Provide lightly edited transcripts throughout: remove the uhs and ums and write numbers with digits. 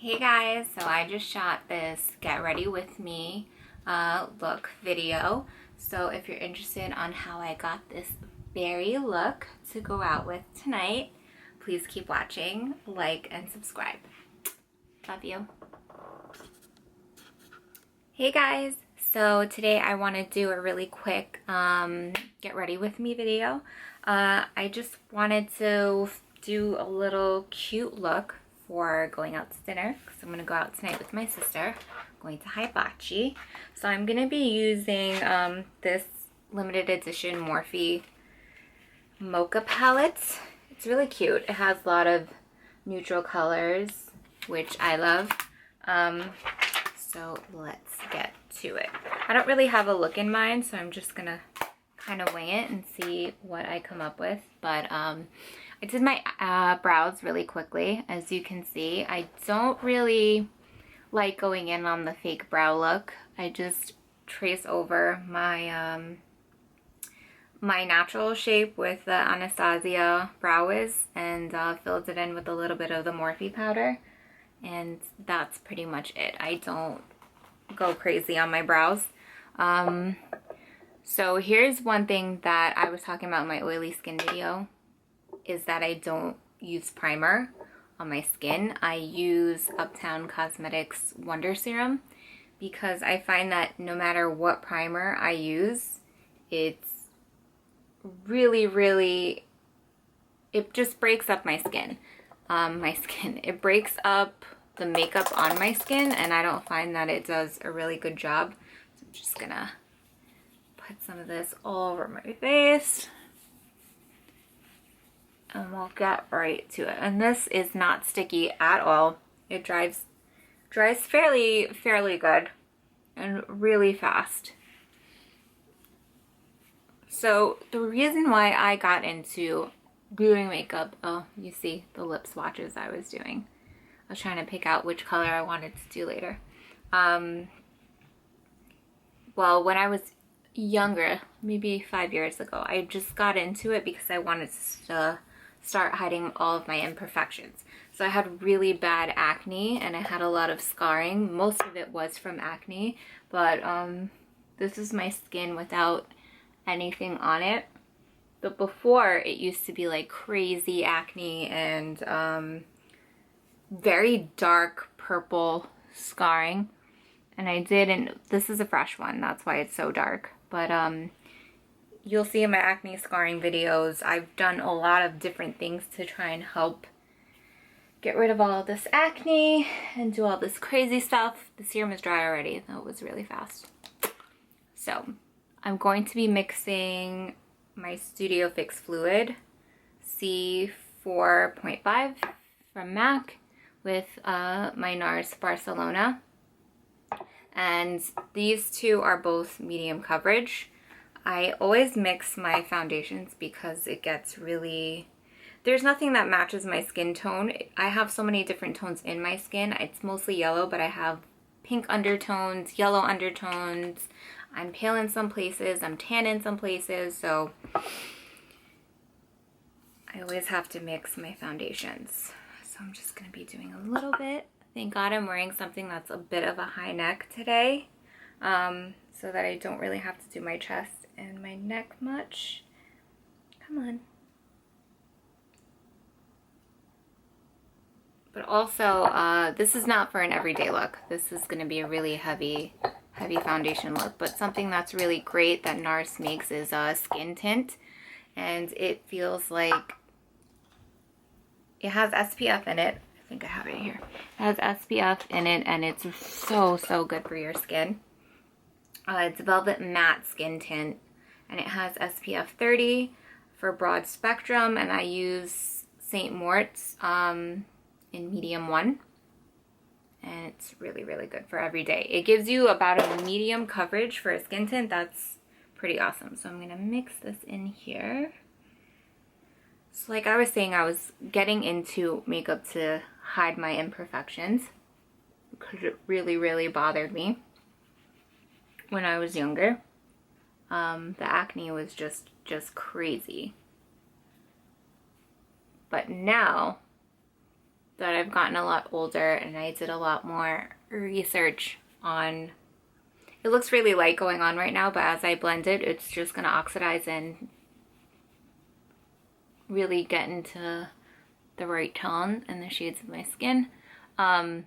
Hey guys, so I just shot this get ready with me look video. So if you're interested on how I got this berry look to go out with tonight, please keep watching, like, and subscribe. Love you. Hey guys, so today I want to do a really quick get ready with me video. I just wanted to do a little cute look for going out to dinner because I'm going to go out tonight with my sister. I'm going to Hibachi. So I'm going to be using this limited edition Morphe Mocha palette. It's really cute. It has a lot of neutral colors, which I love. So let's get to it. I don't really have a look in mind, so I'm just going to kind of wing it and see what I come up with. But I did my brows really quickly. As you can see, I don't really like going in on the fake brow look. I just trace over my my natural shape with the Anastasia Brow Wiz and filled it in with a little bit of the Morphe powder. And that's pretty much it. I don't go crazy on my brows. So here's one thing that I was talking about in my oily skin video, is that I don't use primer on my skin. I use Uptown Cosmetics Wonder Serum because I find that no matter what primer I use, it's really, it just breaks up my skin. It breaks up the makeup on my skin, and I don't find that it does a really good job. So I'm just gonna put some of this all over my face. And we'll get right to it. And this is not sticky at all. It dries fairly good and really fast. So the reason why I got into doing makeup, oh, you see the lip swatches I was doing. I was trying to pick out which color I wanted to do later. Well, when I was younger, maybe 5 years ago, I just got into it because I wanted to start hiding all of my imperfections. So I had really bad acne and I had a lot of scarring. Most of it was from acne, but this is my skin without anything on it. But before, it used to be like crazy acne and very dark purple scarring. And I did, and this is a fresh one, that's why it's so dark. But you'll see in my acne scarring videos, I've done a lot of different things to try and help get rid of all of this acne and do all this crazy stuff. The serum is dry already. That was really fast. So I'm going to be mixing my Studio Fix Fluid C4.5 from MAC with my NARS Barcelona. And these two are both medium coverage. I always mix my foundations because it gets really, there's nothing that matches my skin tone. I have so many different tones in my skin. It's mostly yellow, but I have pink undertones, yellow undertones. I'm pale in some places, I'm tan in some places, so I always have to mix my foundations. So I'm just gonna be doing a little bit. Thank God I'm wearing something that's a bit of a high neck today, so that I don't really have to do my chest and my neck much. Come on. But also, this is not for an everyday look. This is going to be a really heavy foundation look. But something that's really great that NARS makes is a skin tint. And it feels like it has SPF in it. I think I have it here. It has SPF in it, and it's so good for your skin. It's Velvet Matte Skin Tint, and it has SPF 30 for broad spectrum, and I use St. Mort's in medium 1, and it's really good for every day. It gives you about a medium coverage for a skin tint. That's pretty awesome. So I'm gonna mix this in here. So like I was saying, I was getting into makeup to hide my imperfections because it really bothered me when I was younger. The acne was just crazy. But now that I've gotten a lot older and I did a lot more research on. It looks really light going on right now, but as I blend it, it's just gonna oxidize and really get into the right tone and the shades of my skin. As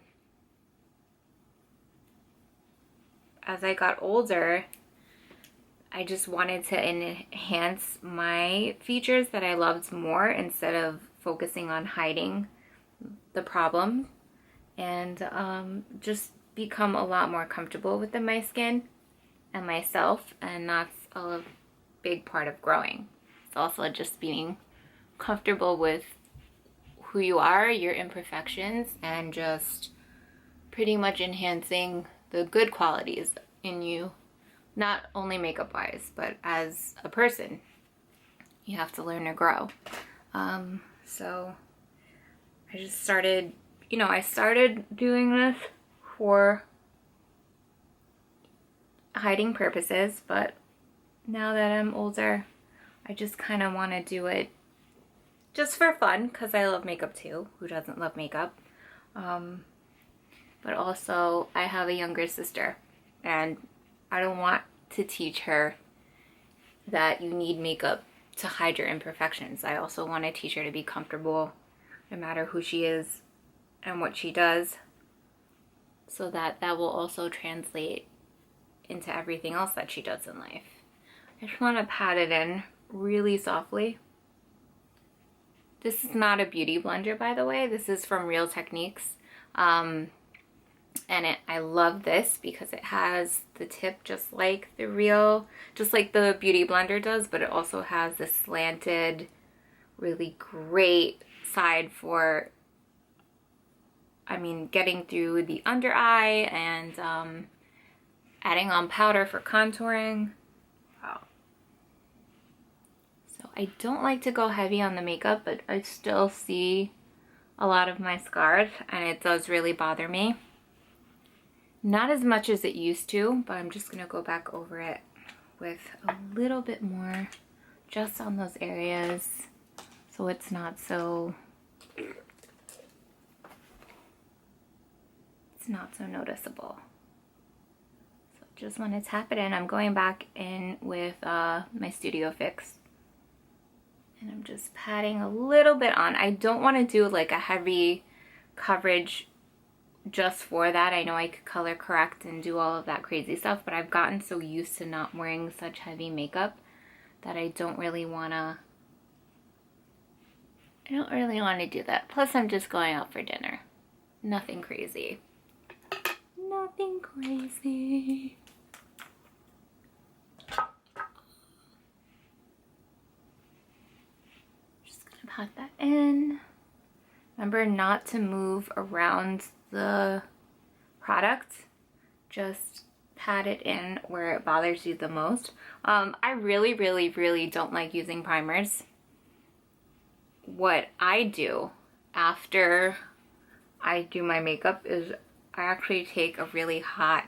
I got older, I just wanted to enhance my features that I loved more instead of focusing on hiding the problem, and just become a lot more comfortable within my skin and myself. And that's a big part of growing. It's also just being comfortable with who you are, your imperfections, and just pretty much enhancing the good qualities in you, not only makeup wise, but as a person. You have to learn to grow. So I just started, I started doing this for hiding purposes, but now that I'm older, I just kind of want to do it just for fun, because I love makeup too. Who doesn't love makeup? But also I have a younger sister, and I don't want to teach her that you need makeup to hide your imperfections. I also want to teach her to be comfortable no matter who she is and what she does, so that will also translate into everything else that she does in life. I just want to pat it in really softly. This is not a beauty blender, by the way. This is from Real Techniques. And I love this because it has the tip just like the beauty blender does, but it also has this slanted, really great side for, getting through the under eye and adding on powder for contouring. Wow. So I don't like to go heavy on the makeup, but I still see a lot of my scars, and it does really bother me. Not as much as it used to, but I'm just gonna go back over it with a little bit more just on those areas, so it's not so noticeable. So just want to tap it in. I'm going back in with my Studio Fix, and I'm just patting a little bit on. I don't want to do like a heavy coverage just for that. I know I could color correct and do all of that crazy stuff, but I've gotten so used to not wearing such heavy makeup that I don't really want to do that. Plus I'm just going out for dinner. Nothing crazy. Nothing crazy. Just gonna pat that in. Remember not to move around the product, just pat it in where it bothers you the most. I really don't like using primers. What I do after I do my makeup is I actually take a really hot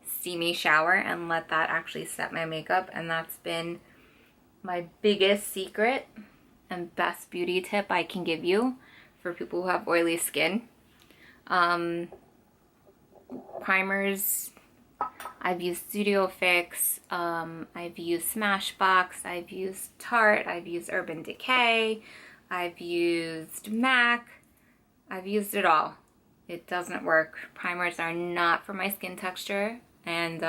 steamy shower and let that actually set my makeup, and that's been my biggest secret and best beauty tip I can give you for people who have oily skin. Primers, I've used Studio Fix, I've used Smashbox, I've used Tarte, I've used Urban Decay, I've used MAC, I've used it all. It doesn't work. Primers are not for my skin texture, and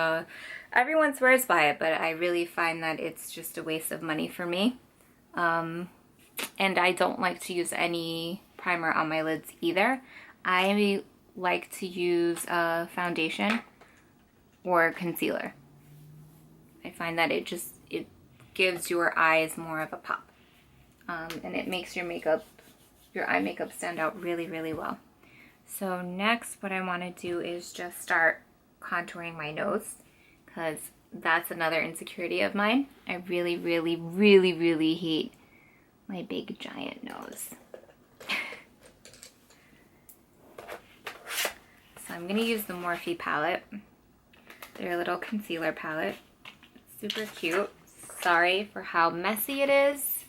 everyone swears by it, but I really find that it's just a waste of money for me. And I don't like to use any primer on my lids either. I like to use a foundation or concealer. I find that it gives your eyes more of a pop, and it makes your eye makeup stand out really well. So next, what I want to do is just start contouring my nose, because that's another insecurity of mine. I really hate my big giant nose. So I'm going to use the Morphe palette, their little concealer palette. It's super cute. Sorry for how messy it is.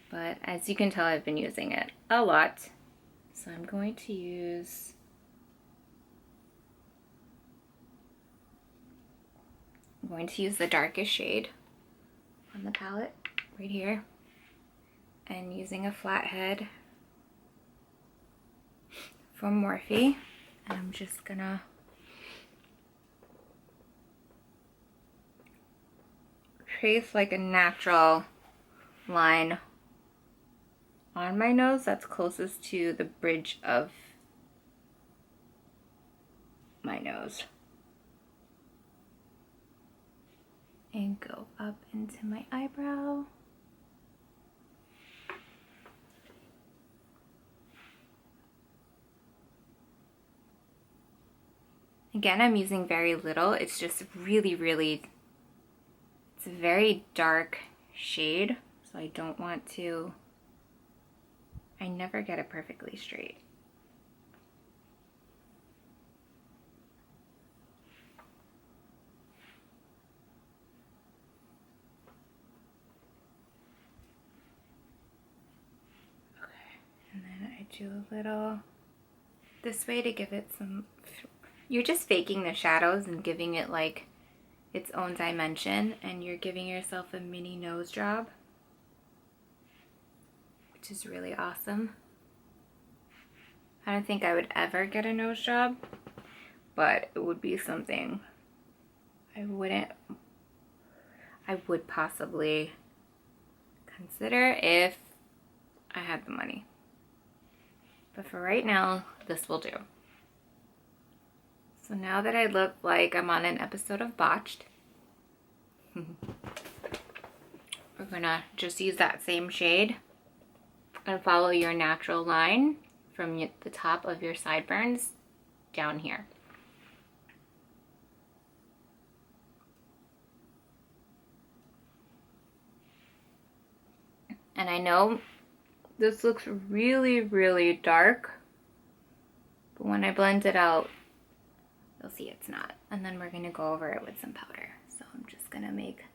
but as you can tell, I've been using it a lot. So I'm going to use the darkest shade on the palette right here, and using a flathead from Morphe, and I'm just gonna trace like a natural line on my nose that's closest to the bridge of my nose, and go up into my eyebrow. Again, I'm using very little. It's just really, it's a very dark shade, so I don't want to, I never get it perfectly straight. Okay, and then I do a little this way to give it some, you're just faking the shadows and giving it like its own dimension, and you're giving yourself a mini nose job, which is really awesome. I don't think I would ever get a nose job, but it would be something I would possibly consider if I had the money. But for right now, this will do. So now that I look like I'm on an episode of Botched, we're gonna just use that same shade and follow your natural line from the top of your sideburns down here. And I know this looks really, really dark, but when I blend it out, you'll see it's not. And then we're gonna go over it with some powder. So I'm just gonna make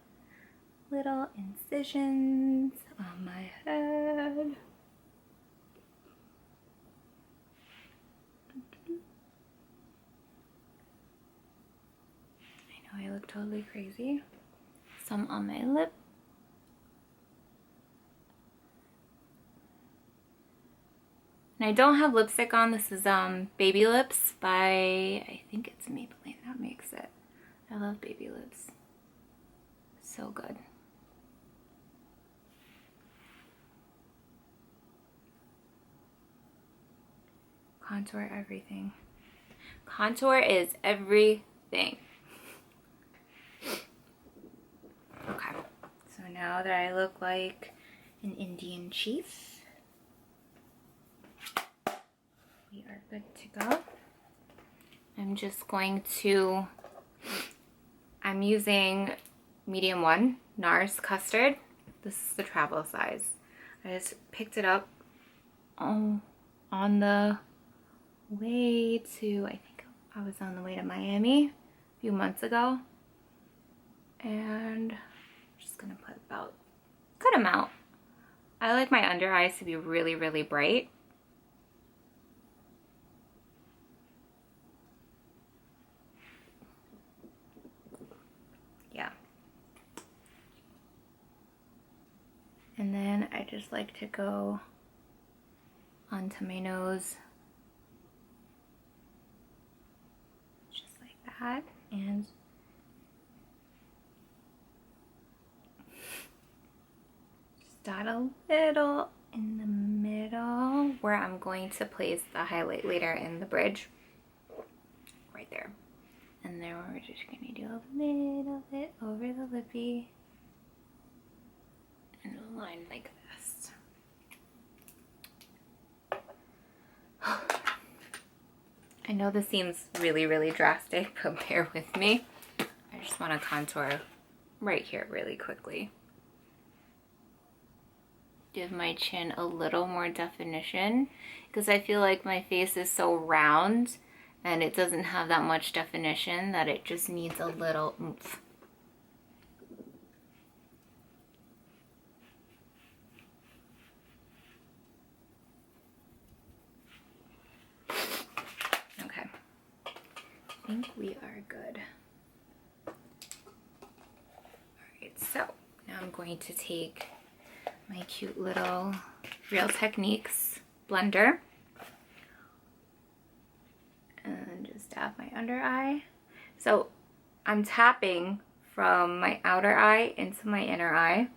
little incisions on my head. I know I look totally crazy. Some on my lip. And I don't have lipstick on. This is Baby Lips by, I think it's Maybelline that makes it. I love Baby Lips. So good. Contour everything. Contour is everything. Okay, so now that I look like an Indian chief, we are good to go. I'm just going to, I'm using medium 1 NARS Custard. This is the travel size. I just picked it up on the way to, I think I was on the way to Miami a few months ago. And I'm just gonna put about a good amount. I like my under eyes to be really, really bright. Yeah. And then I just like to go onto my nose. Just like that. And just dot a little in the middle where I'm going to place the highlight later in the bridge. Right there. And then we're just going to do a little bit over the lippy and a line like this. I know this seems really, really drastic, but bear with me. I just want to contour right here really quickly. Give my chin a little more definition because I feel like my face is so round and it doesn't have that much definition that it just needs a little oomph. think we are good. Alright, so now I'm going to take my cute little Real Techniques blender and just dab my under eye. So I'm tapping from my outer eye into my inner eye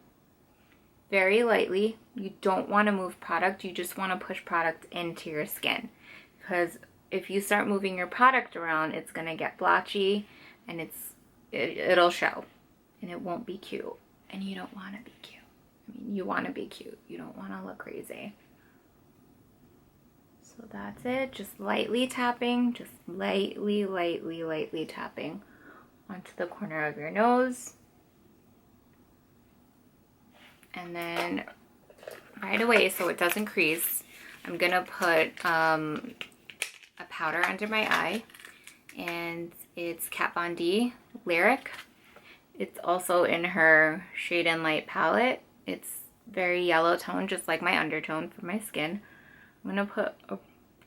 very lightly. You don't want to move product, you just want to push product into your skin, because if you start moving your product around, it's going to get blotchy and it'll show and it won't be cute, and you don't want to be cute. I mean, you want to be cute, you don't want to look crazy. So that's it, just lightly tapping, just lightly tapping onto the corner of your nose. And then right away, so it doesn't crease, I'm gonna put a powder under my eye, and it's Kat Von D Lyric. It's also in her Shade and Light palette. It's very yellow tone, just like my undertone for my skin. I'm gonna put a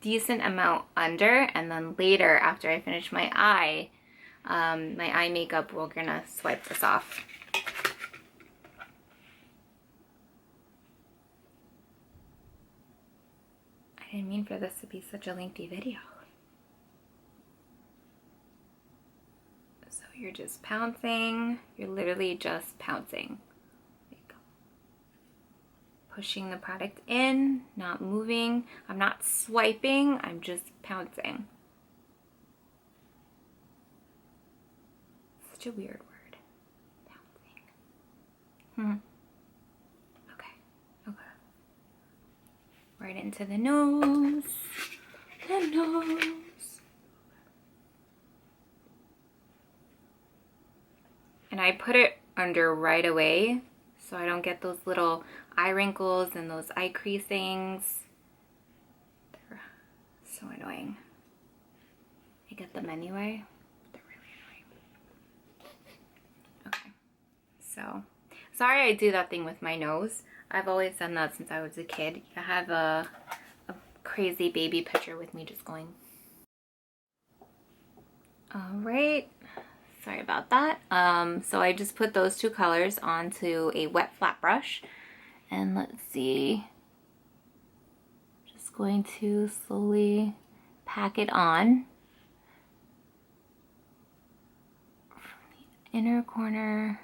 decent amount under, and then later, after I finish my eye makeup, we're gonna swipe this off. I didn't mean for this to be such a lengthy video. So you're just pouncing, you're literally just pouncing. There you go. Pushing the product in, not moving. I'm not swiping, I'm just pouncing. Such a weird word. Pouncing. Okay. Right into the nose. The nose. And I put it under right away so I don't get those little eye wrinkles and those eye creasings. They're so annoying. I get them anyway. They're really annoying. Okay. So, sorry I do that thing with my nose. I've always done that since I was a kid. I have a crazy baby picture with me just going. Alright, sorry about that. So I just put those two colors onto a wet flat brush. And let's see. Just going to slowly pack it on. From the inner corner.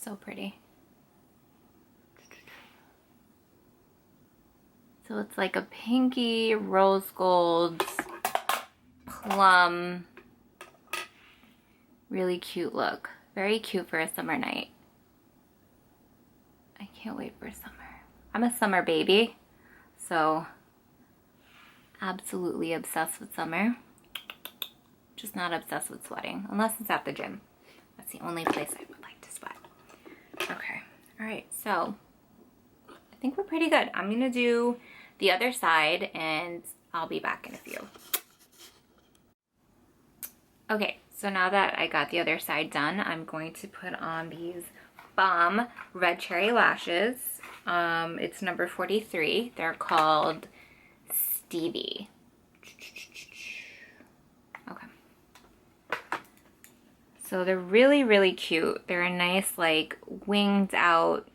So pretty. So it's like a pinky, rose gold, plum, really cute look. Very cute for a summer night. I can't wait for summer. I'm a summer baby, so absolutely obsessed with summer. Just not obsessed with sweating, unless it's at the gym. That's the only place I would like to sweat. Okay, all right, so I think we're pretty good. I'm gonna do the other side and I'll be back in a few. Okay, so now that I got the other side done, I'm going to put on these Bomb Red Cherry Lashes. It's number 43. They're called Stevie. Okay. So they're really, really cute. They're a nice, like, winged out,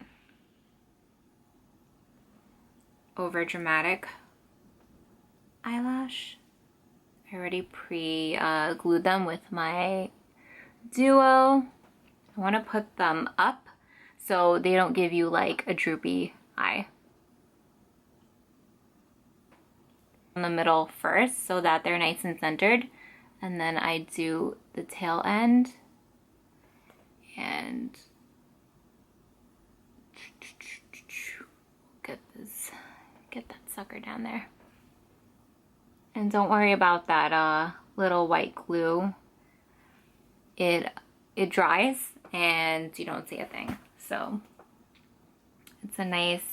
over dramatic eyelash. I already glued them with my Duo. I want to put them up so they don't give you like a droopy eye. In the middle first so that they're nice and centered, and then I do the tail end and get that sucker down there. And don't worry about that little white glue. It dries and you don't see a thing. So it's a nice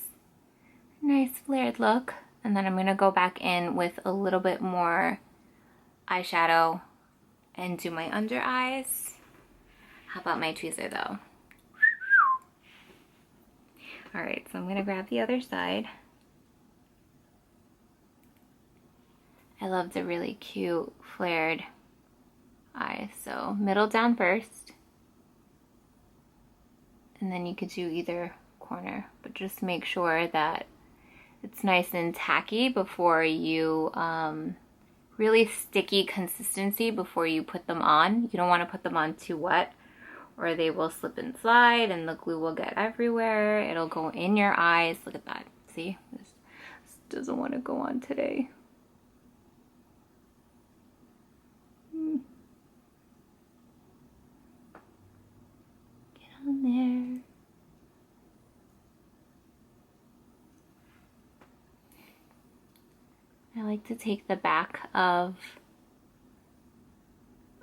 flared look. And then I'm gonna go back in with a little bit more eyeshadow and do my under eyes. How about my tweezer though? All right, so I'm gonna grab the other side. I love the really cute flared eye. So middle down first. And then you could do either corner, but just make sure that it's nice and tacky before you, really sticky consistency before you put them on. You don't want to put them on too wet or they will slip and slide and the glue will get everywhere. It'll go in your eyes. Look at that. See, this doesn't want to go on today. Get on there. I like to take the back of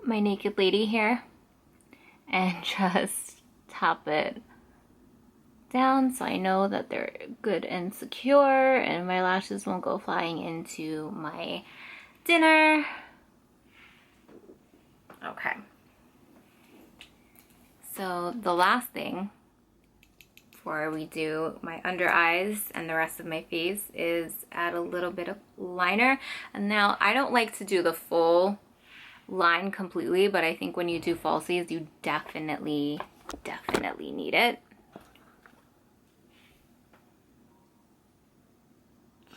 my naked lady here and just top it down so I know that they're good and secure and my lashes won't go flying into my dinner. Okay. So the last thing before we do my under eyes and the rest of my face is add a little bit of liner. And now I don't like to do the full line completely, but I think when you do falsies, you definitely need it.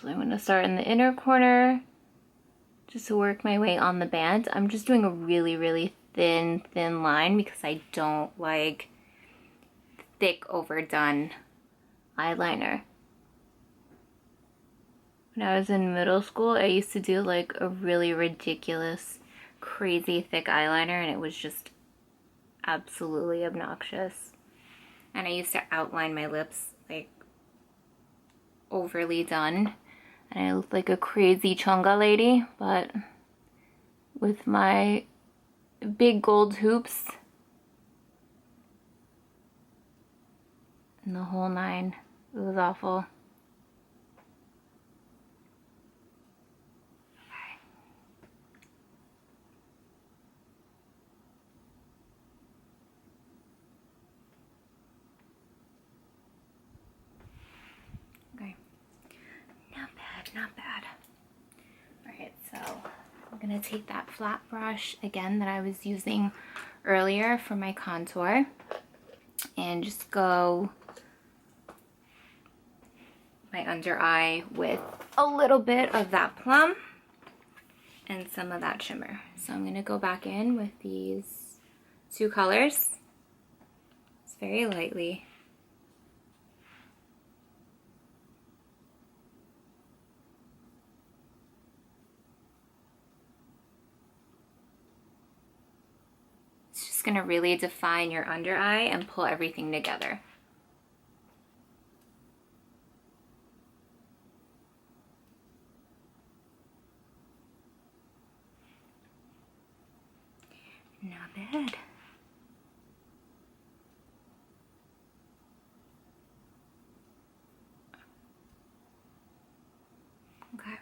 So I'm going to start in the inner corner just to work my way on the band. I'm just doing a really thin line because I don't like thick overdone eyeliner. When I was in middle school, I used to do like a really ridiculous, crazy thick eyeliner and it was just absolutely obnoxious. And I used to outline my lips like overly done. And I looked like a crazy chunga lady, but with my big gold hoops and the whole nine, it was awful. Okay, not bad. All right, so I'm gonna take that flat brush again that I was using earlier for my contour and just go my under eye with a little bit of that plum and some of that shimmer. So I'm gonna go back in with these two colors. It's very lightly. It's just gonna really define your under eye and pull everything together. Not bad. Okay.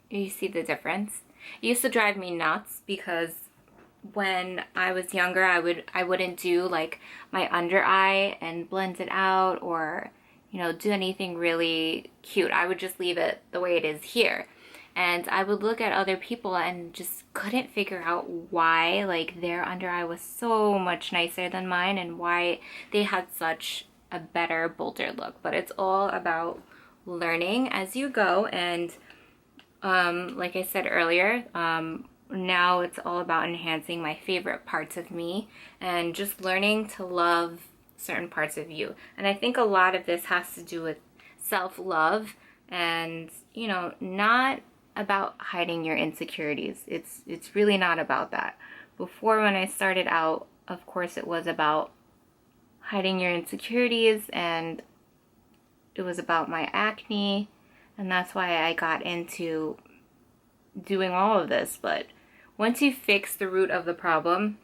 You see the difference? It used to drive me nuts because when I was younger, I wouldn't do like my under eye and blend it out or, you know, do anything really cute. I would just leave it the way it is here. And I would look at other people and just couldn't figure out why like their under eye was so much nicer than mine and why they had such a better, bolder look. But it's all about learning as you go. And like I said earlier, now it's all about enhancing my favorite parts of me and just learning to love certain parts of you. And I think a lot of this has to do with self-love and, you know, not about hiding your insecurities. It's really not about that. Before, when I started out, of course it was about hiding your insecurities and it was about my acne, and that's why I got into doing all of this. But once you fix the root of the problem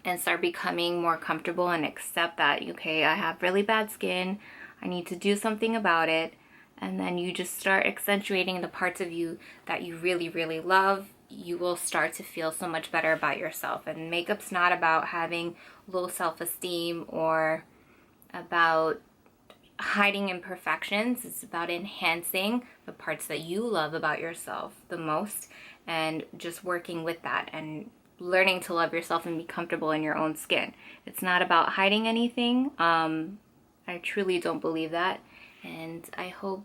and start becoming more comfortable and accept that, okay, I have really bad skin, I need to do something about it, and then you just start accentuating the parts of you that you really love, you will start to feel so much better about yourself. And makeup's not about having low self-esteem or about hiding imperfections. It's about enhancing the parts that you love about yourself the most and just working with that and learning to love yourself and be comfortable in your own skin. It's not about hiding anything. I truly don't believe that. And I hope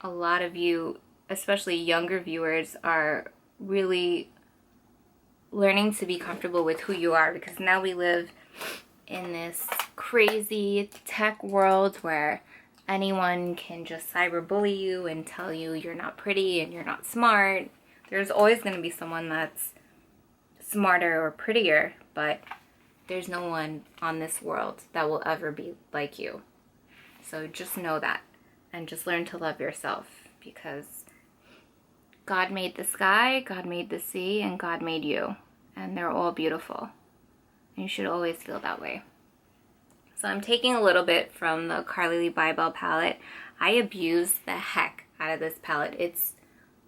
a lot of you, especially younger viewers, are really learning to be comfortable with who you are, because now we live in this crazy tech world where anyone can just cyberbully you and tell you you're not pretty and you're not smart. There's always going to be someone that's smarter or prettier, but there's no one on this world that will ever be like you. So just know that and just learn to love yourself, because God made the sky, God made the sea, and God made you, and they're all beautiful. And you should always feel that way. So I'm taking a little bit from the Carly Lee Bybel palette. I abuse the heck out of this palette. It's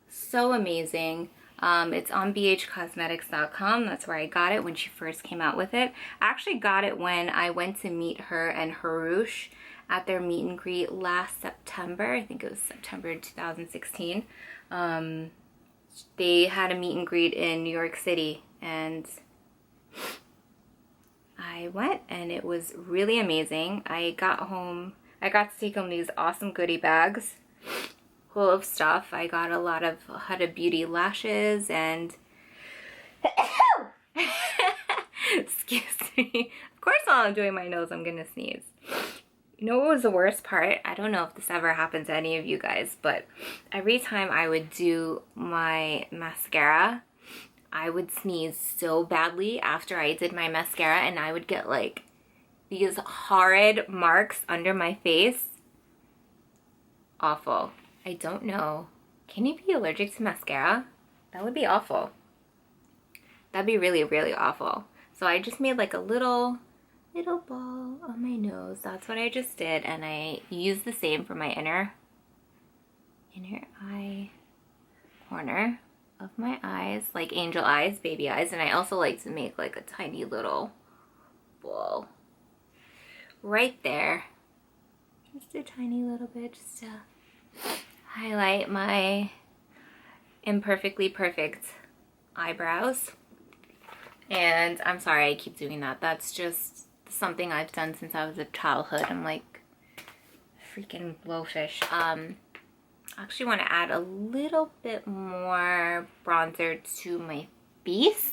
so amazing. It's on bhcosmetics.com. That's where I got it when she first came out with it. I actually got it when I went to meet her and Harouche at their meet and greet last September. I think it was September 2016. They had a meet and greet in New York City, and I went, and it was really amazing. I got home, I got to take home these awesome goodie bags full of stuff. I got a lot of Huda Beauty lashes and excuse me. Of course, while I'm doing my nose, I'm gonna sneeze. You know what was the worst part? I don't know if this ever happened to any of you guys, but every time I would do my mascara, I would sneeze so badly after I did my mascara, and I would get like these horrid marks under my face. Awful. I don't know. Can you be allergic to mascara? That would be awful. That'd be really, really awful. So I just made like a little ball on my nose. That's what I just did, and I used the same for my inner eye corner of my eyes, like angel eyes, baby eyes. And I also like to make like a tiny little ball right there, just a tiny little bit, just to highlight my imperfectly perfect eyebrows. And I'm sorry I keep doing that. That's just something I've done since I was a childhood. I'm like freaking blowfish. I actually want to add a little bit more bronzer to my face.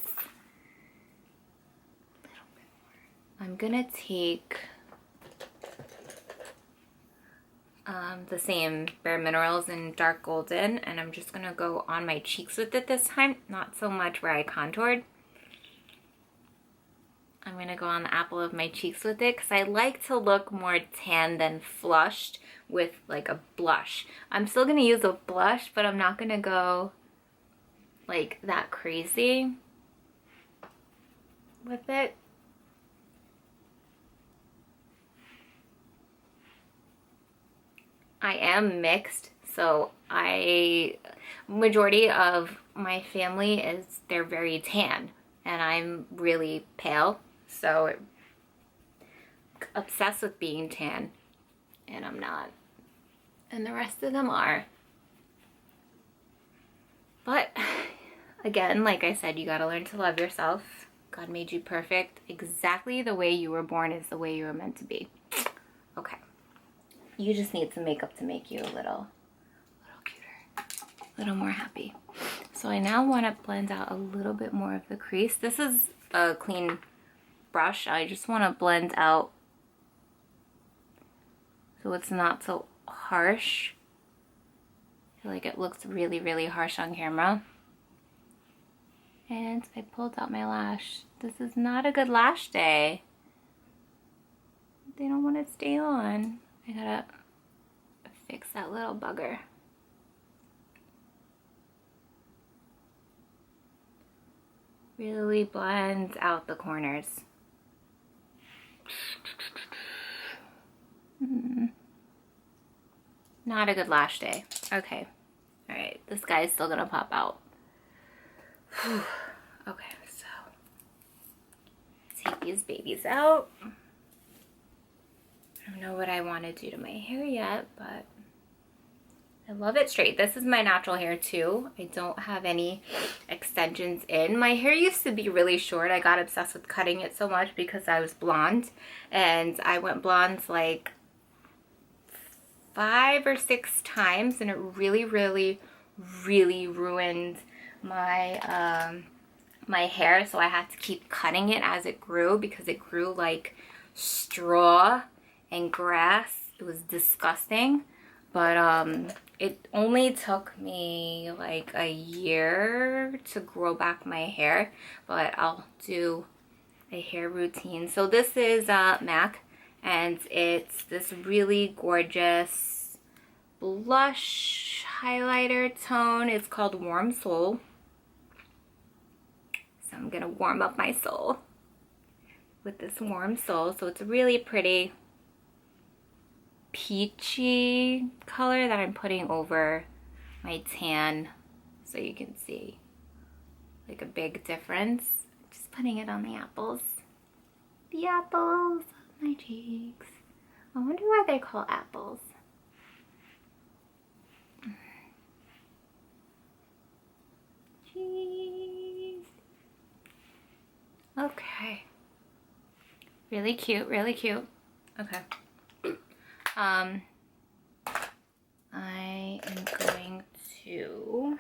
A little bit more. I'm gonna take the same Bare Minerals in Dark Golden, and I'm just gonna go on my cheeks with it this time. Not so much where I contoured. I'm gonna go on the apple of my cheeks with it, because I like to look more tan than flushed with like a blush. I'm still gonna use a blush, but I'm not gonna go like that crazy with it. I am mixed, so majority of my family they're very tan, and I'm really pale, so obsessed with being tan, and I'm not, and the rest of them are. But again, like I said, you gotta learn to love yourself. God made you perfect. Exactly the way you were born is the way you were meant to be. Okay. You just need some makeup to make you a little cuter, a little more happy. So I now want to blend out a little bit more of the crease. This is a clean brush. I just want to blend out so it's not so harsh. I feel like it looks really, really harsh on camera. And I pulled out my lash. This is not a good lash day. They don't want to stay on. I gotta fix that little bugger. Really blend out the corners. Not a good lash day. Okay. Alright, this guy's still gonna pop out. Whew. Okay, so take these babies out. I don't know what I want to do to my hair yet, but I love it straight. This is my natural hair too. I don't have any extensions in. My hair used to be really short. I got obsessed with cutting it so much because I was blonde, and I went blonde like 5 or 6 times, and it really ruined my my hair. So I had to keep cutting it as it grew because it grew like straw and grass. It was disgusting. But it only took me like a year to grow back my hair, but I'll do a hair routine. So this is MAC, and it's this really gorgeous blush highlighter tone. It's called Warm Soul. So I'm gonna warm up my soul with this Warm Soul. So it's a really pretty peachy color that I'm putting over my tan, so you can see like a big difference. Just putting it on the apples. The apples on my cheeks. I wonder why they're called apples. Jeez. Okay. Really cute, really cute. Okay. I am going to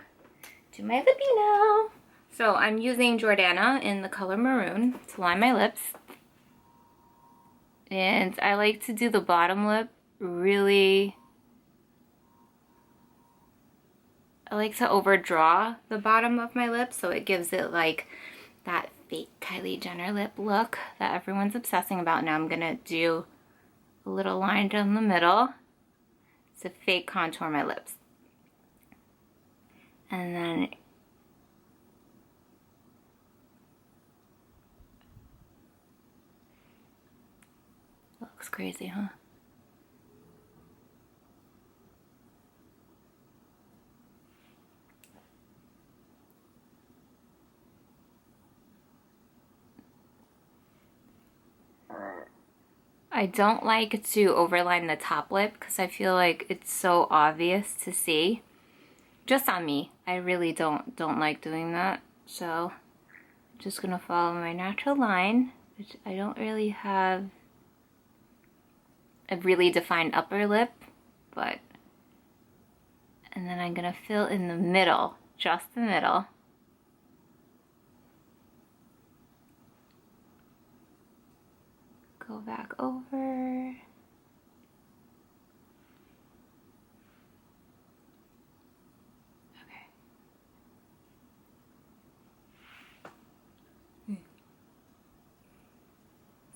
do my lippy now. So I'm using Jordana in the color maroon to line my lips. And I like to do the bottom lip really... I like to overdraw the bottom of my lip so it gives it like that fake Kylie Jenner lip look that everyone's obsessing about. Now I'm gonna do a little line down the middle to fake contour my lips. And then looks crazy, huh? I don't like to overline the top lip because I feel like it's so obvious to see. Just on me. I really don't like doing that. So I'm just gonna follow my natural line, which I don't really have a really defined upper lip, but and then I'm gonna fill in the middle, just the middle. Go back over. Okay.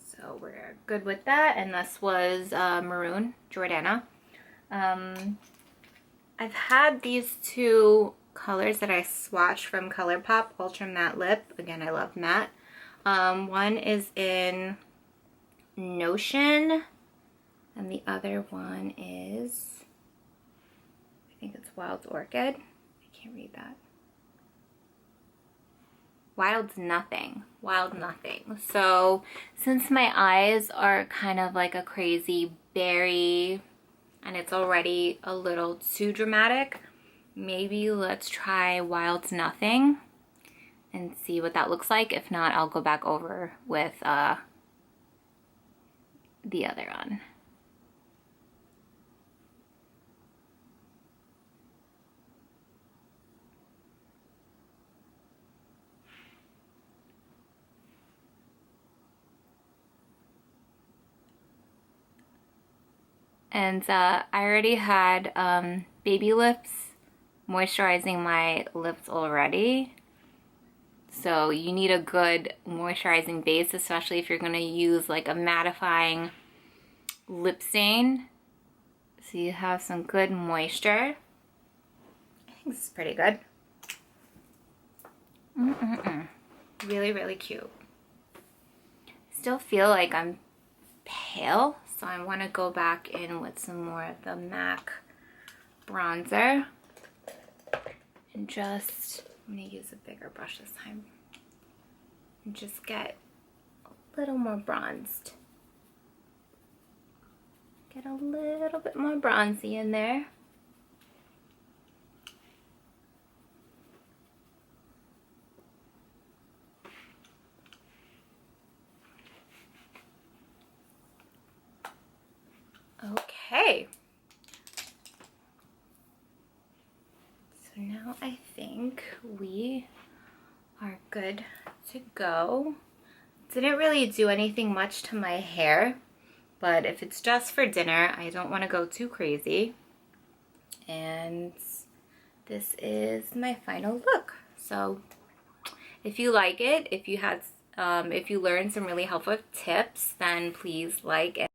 So we're good with that, and this was maroon Jordana. I've had these two colors that I swatched from ColourPop, Ultra Matte Lip. Again, I love matte. One is in Notion, and the other one is, I think it's Wild Orchid. I can't read that. Wild Nothing. Wild Nothing. So since my eyes are kind of like a crazy berry and it's already a little too dramatic, maybe let's try Wild Nothing and see what that looks like. If not, I'll go back over with the other one. And I already had baby lips moisturizing my lips already. So you need a good moisturizing base, especially if you're going to use like a mattifying lip stain. So you have some good moisture. I think this is pretty good. Really, really cute. Still feel like I'm pale, so I want to go back in with some more of the MAC bronzer and just I'm gonna use a bigger brush this time and just get a little more bronzed. Get a little bit more bronzy in there. Okay. So now I think we are good to go. Didn't really do anything much to my hair, but if it's just for dinner, I don't want to go too crazy. And this is my final look. So if you like it, if you learned some really helpful tips, then please like and